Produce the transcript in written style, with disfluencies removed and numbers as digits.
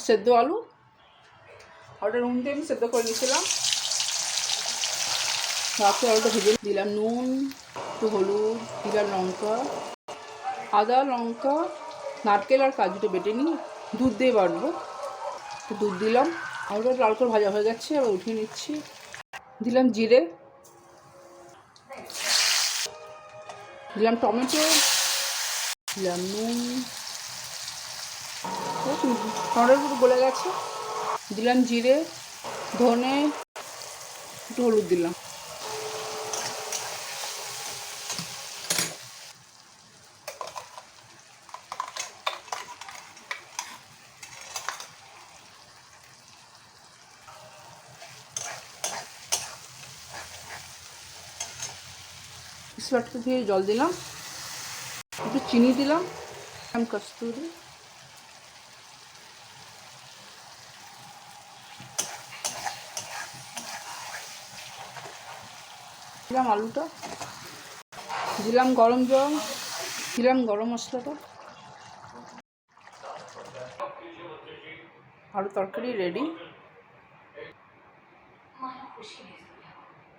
সেদ্ধ আলু, ওটা নুন দিয়ে আমি সেদ্ধ করে নিয়েছিলাম। তারপরে আলুটা ভেজে দিলাম নুন, একটু হলুদ, দিলাম লঙ্কা, আদা, লঙ্কা, নারকেল আর কাজুটা বেটে নিই, দুধ দিয়ে বাটবো। দুধ দিলাম, আলুটা লাল করে ভাজা হয়ে গেছে, আবার উঠিয়ে নিচ্ছি। দিলাম জিরে, দিলাম টমেটো, দিলাম নুন, টমেটোর পুরো গলে গেছে। দিলাম জিরে, ধনে, একটু হলুদ দিলাম। বাটিতে দিয়ে জল দিলাম, একটু চিনি দিলাম, কস্তুরি, দিলাম আলুটা, দিলাম গরম জল, দিলাম গরম মশলাটা। আলু তরকারি রেডি।